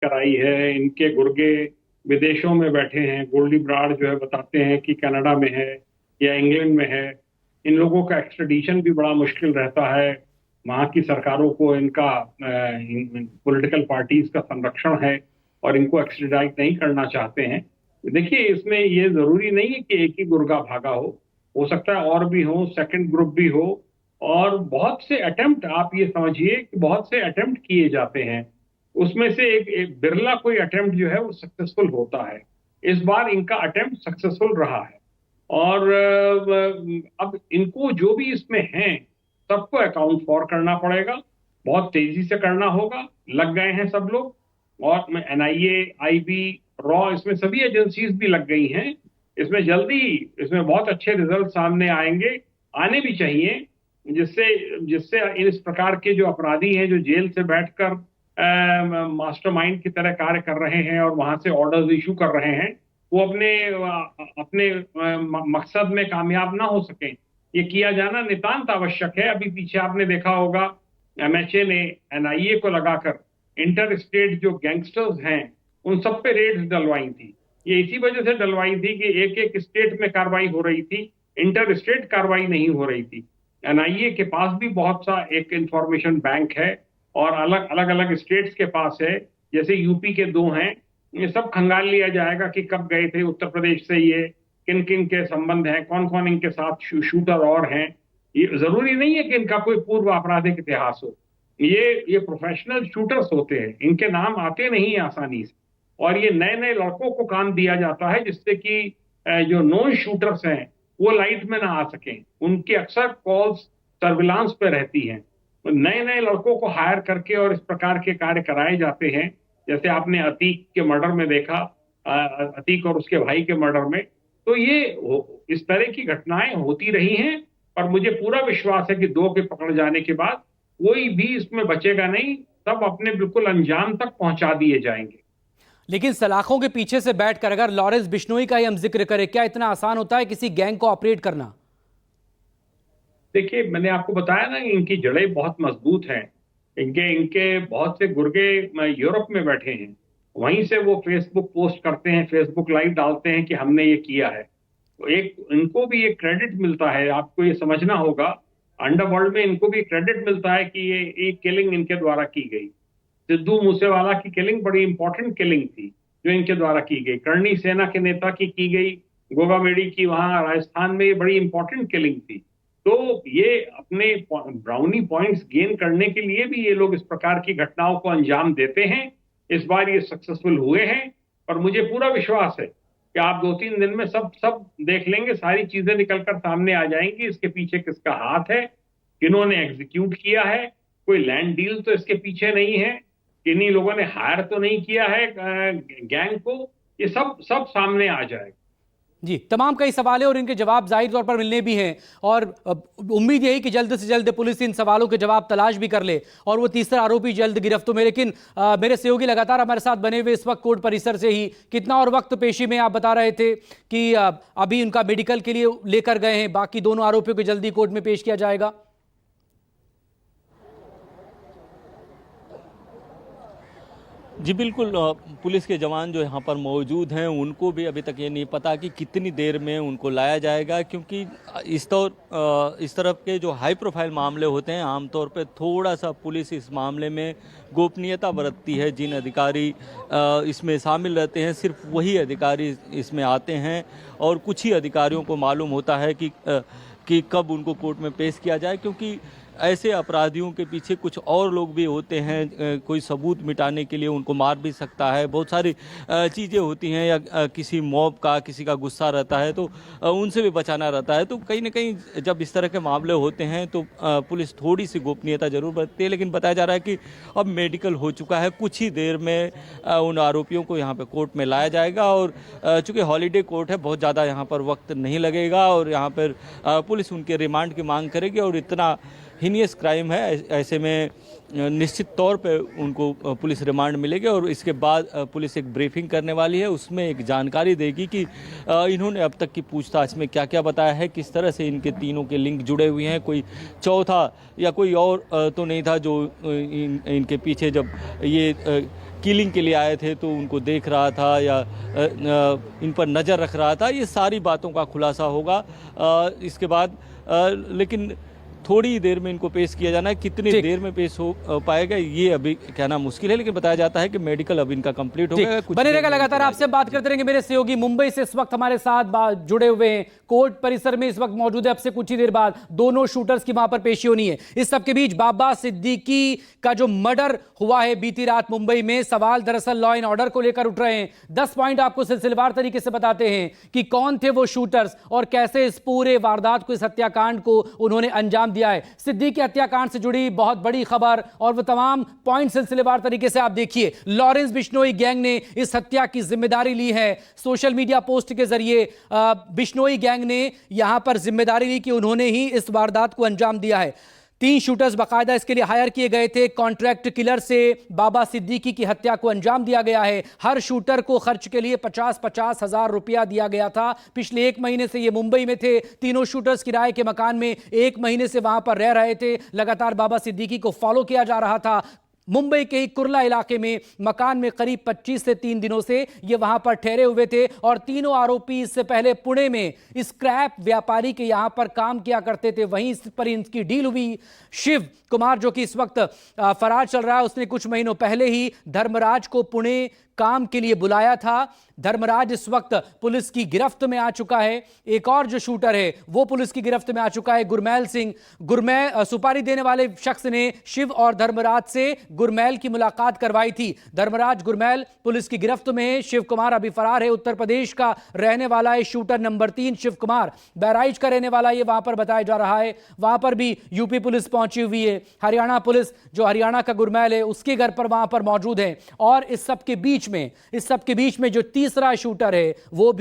कराई है, इनके गुर्गे विदेशों में बैठे हैं। गोल्डी ब्राड जो है बताते हैं कि कनाडा में है या इंग्लैंड में है। इन लोगों का एक्स्ट्रेडिशन भी बड़ा मुश्किल रहता है। वहाँ की सरकारों को इनका पॉलिटिकल पार्टीज का संरक्षण है और इनको एक्स्ट्रेडाइट नहीं करना चाहते हैं। देखिए, इसमें ये जरूरी नहीं है कि एक ही गुर्गा भागा हो सकता है और भी हो, सेकंड ग्रुप भी हो। और बहुत से अटेम्प्ट, आप ये समझिए कि बहुत से अटेम्प्ट किए जाते हैं। उसमें से एक बिरला कोई अटेम्प्ट जो है वो सक्सेसफुल होता है। इस बार इनका अटेम्प्ट सक्सेसफुल रहा है। और अब इनको जो भी इसमें हैं सबको अकाउंट फॉर करना पड़ेगा, बहुत तेजी से करना होगा। लग गए हैं सब लोग, और एनआईए, आईबी, रॉ, इसमें सभी एजेंसीज भी लग गई हैं। इसमें जल्दी इसमें बहुत अच्छे रिजल्ट सामने आएंगे, आने भी चाहिए, जिससे जिससे इस प्रकार के जो अपराधी हैं जो जेल से बैठकर मास्टरमाइंड की तरह कार्य कर रहे हैं और वहां से ऑर्डर्स इशू कर रहे हैं, वो अपने अपने मकसद में कामयाब ना हो सके। ये किया जाना नितांत आवश्यक है। अभी पीछे आपने देखा होगा, एमएचए ने एनआईए को लगाकर इंटर स्टेट जो गैंगस्टर्स हैं उन सब पे रेड्स डलवाई थी। ये इसी वजह से डलवाई थी कि एक एक स्टेट में कार्रवाई हो रही थी, इंटर स्टेट कार्रवाई नहीं हो रही थी। एनआईए के पास भी बहुत सा एक इंफॉर्मेशन बैंक है और अलग अलग अलग स्टेट्स के पास है। जैसे यूपी के दो हैं, ये सब खंगाल लिया जाएगा कि कब गए थे उत्तर प्रदेश से, ये किन किन के संबंध हैं, कौन कौन इनके साथ शूटर और हैं। ये जरूरी नहीं है कि इनका कोई पूर्व आपराधिक इतिहास हो। ये प्रोफेशनल शूटर्स होते हैं, इनके नाम आते नहीं आसानी से। और ये नए नए लड़कों को काम दिया जाता है जिससे कि जो नॉन शूटर्स हैं वो लाइट में ना आ सकें। उनकी अक्सर कॉल्स सर्विलांस पे रहती हैं। तो नए नए लड़कों को हायर करके और इस प्रकार के कार्य कराए जाते हैं। जैसे आपने अतीक के मर्डर में देखा, अतीक और उसके भाई के मर्डर में। तो ये इस तरह की घटनाएं होती रही हैं, पर मुझे पूरा विश्वास है कि दो के पकड़ जाने के बाद कोई भी इसमें बचेगा नहीं, सब अपने बिल्कुल अंजाम तक पहुंचा दिए जाएंगे। लेकिन सलाखों के पीछे से बैठकर अगर लॉरेंस बिश्नोई का ही हम जिक्र करें, क्या इतना आसान होता है किसी गैंग को ऑपरेट करना? देखिए, मैंने आपको बताया ना, इनकी जड़ें बहुत मजबूत हैं। इनके इनके बहुत से गुर्गे यूरोप में बैठे हैं। वहीं से वो फेसबुक पोस्ट करते हैं, फेसबुक लाइव डालते हैं कि हमने ये किया है। तो एक इनको भी एक क्रेडिट मिलता है, आपको ये समझना होगा। अंडरवर्ल्ड में इनको भी क्रेडिट मिलता है कि ये किलिंग इनके द्वारा की गई। सिद्धू मूसेवाला की किलिंग बड़ी इंपॉर्टेंट किलिंग थी जो इनके द्वारा की गई। करणी सेना के नेता की गई, गोगामेडी की वहां राजस्थान में, ये बड़ी इंपॉर्टेंट किलिंग थी। तो ये अपने ब्राउनी पॉइंट्स गेन करने के लिए भी ये लोग इस प्रकार की घटनाओं को अंजाम देते हैं। इस बार ये सक्सेसफुल हुए हैं, पर मुझे पूरा विश्वास है कि आप 2-3 दिन में सब सब देख लेंगे, सारी चीजें निकलकर सामने आ जाएंगी। इसके पीछे किसका हाथ है, किन्होंने एग्जीक्यूट किया है। कोई लैंड डील तो इसके पीछे नहीं है, किन्हीं लोगों ने हायर तो नहीं किया है गैंग को। ये सब सब सामने आ जाएगा। जी, तमाम कई सवाल हैं और इनके जवाब जाहिर तौर पर मिलने भी हैं, और उम्मीद यही कि जल्द से जल्द पुलिस इन सवालों के जवाब तलाश भी कर ले और वो तीसरा आरोपी जल्द गिरफ्त हो। लेकिन मेरे सहयोगी लगातार हमारे साथ बने हुए इस वक्त कोर्ट परिसर से ही, कितना और वक्त पेशी में आप बता रहे थे कि अभी उनका मेडिकल के लिए लेकर गए हैं, बाकी दोनों आरोपियों को जल्दी कोर्ट में पेश किया जाएगा? जी बिल्कुल, पुलिस के जवान जो यहाँ पर मौजूद हैं उनको भी अभी तक ये नहीं पता कि कितनी देर में उनको लाया जाएगा, क्योंकि इस तरफ के जो हाई प्रोफाइल मामले होते हैं आमतौर पे थोड़ा सा पुलिस इस मामले में गोपनीयता बरतती है। जिन अधिकारी इसमें शामिल रहते हैं सिर्फ वही अधिकारी इसमें आते हैं और कुछ ही अधिकारियों को मालूम होता है कि कब उनको कोर्ट में पेश किया जाए, क्योंकि ऐसे अपराधियों के पीछे कुछ और लोग भी होते हैं। कोई सबूत मिटाने के लिए उनको मार भी सकता है, बहुत सारी चीज़ें होती हैं, या किसी मॉब का किसी का गुस्सा रहता है तो उनसे भी बचाना रहता है। तो कहीं ना कहीं जब इस तरह के मामले होते हैं तो पुलिस थोड़ी सी गोपनीयता जरूर बरतती है। लेकिन बताया जा रहा है कि अब मेडिकल हो चुका है, कुछ ही देर में उन आरोपियों को यहाँ पर कोर्ट में लाया जाएगा। और चूँकि हॉलीडे कोर्ट है, बहुत ज़्यादा यहाँ पर वक्त नहीं लगेगा और यहाँ पर पुलिस उनके रिमांड की मांग करेगी और इतना हीनियस क्राइम है। ऐसे में निश्चित तौर पे उनको पुलिस रिमांड मिलेगी और इसके बाद पुलिस एक ब्रीफिंग करने वाली है, उसमें एक जानकारी देगी कि इन्होंने अब तक की पूछताछ में क्या क्या बताया है, किस तरह से इनके तीनों के लिंक जुड़े हुए हैं, कोई चौथा या कोई और तो नहीं था जो इनके पीछे जब ये किलिंग के लिए आए थे तो उनको देख रहा था या इन पर नज़र रख रहा था। ये सारी बातों का खुलासा होगा इसके बाद, लेकिन थोड़ी देर में इनको पेश किया जाना है। कितनी देर में पेश हो पाएगा ये अभी कहना मुश्किल है, लेकिन बताया जाता है कि मेडिकल अब इनका कंप्लीट हो गया। बने रहेगा, लगातार आपसे बात करते रहेंगे। मेरे सहयोगी मुंबई से इस वक्त हमारे साथ जुड़े हुए हैं, कोर्ट परिसर में इस वक्त मौजूद है। अब से कुछ ही देर बाद दोनों शूटर्स की वहां पर पेशी होनी है। इस सब के बीच बाबा सिद्दीकी का जो मर्डर हुआ है बीती रात मुंबई में, सवाल दरअसल लॉ एंड ऑर्डर को लेकर उठ रहे हैं। 10 पॉइंट आपको सिलसिलेवार तरीके से बताते हैं कि कौन थे वो शूटर्स और कैसे इस पूरे वारदात को, इस हत्याकांड को उन्होंने अंजाम दिया है। सिद्दीकी हत्याकांड से जुड़ी बहुत बड़ी खबर और वो तमाम पॉइंट सिलसिलेवार तरीके से आप देखिए। लॉरेंस बिश्नोई गैंग ने इस हत्या की जिम्मेदारी ली है। सोशल मीडिया पोस्ट के जरिए बिश्नोई गैंग ने यहां पर जिम्मेदारी ली कि उन्होंने ही इस वारदात को अंजाम दिया है। 3 शूटर्स बाकायदा इसके लिए हायर किए गए थे। कॉन्ट्रैक्ट किलर से बाबा सिद्दीकी की हत्या को अंजाम दिया गया है। हर शूटर को खर्च के लिए 50-50 हजार रुपया दिया गया था। पिछले 1 महीने से ये मुंबई में थे। तीनों शूटर्स किराए के मकान में 1 महीने से वहां पर रह रहे थे। लगातार बाबा सिद्दीकी को फॉलो किया जा रहा था। मुंबई के ही कुर्ला इलाके में मकान में करीब 25 से 3 दिनों से ये वहां पर ठहरे हुए थे और तीनों आरोपी इससे पहले पुणे में स्क्रैप व्यापारी के यहां पर काम किया करते थे। वहीं इस पर इनकी डील हुई। शिव कुमार जो कि इस वक्त फरार चल रहा है, उसने कुछ महीनों पहले ही धर्मराज को पुणे काम के लिए बुलाया था। धर्मराज इस वक्त पुलिस की गिरफ्त में आ चुका है। एक और जो शूटर है वो पुलिस की गिरफ्त में आ चुका है, गुरमैल सिंह। सुपारी देने वाले शख्स ने शिव और धर्मराज से गुरमैल की मुलाकात करवाई थी। धर्मराज गुरमैल पुलिस की गिरफ्त में है। शिव कुमार अभी फरार है। उत्तर प्रदेश का रहने वाला है शूटर नंबर 3 शिव कुमार, बहराइच का रहने वाला ये वहां पर बताया जा रहा है। वहां पर भी यूपी पुलिस पहुंची हुई है। हरियाणा पुलिस, जो हरियाणा का गुरमैल है, उसके घर पर वहां पर मौजूद है। और इस सब के बीच में जो तीसरा शूटर है वो भी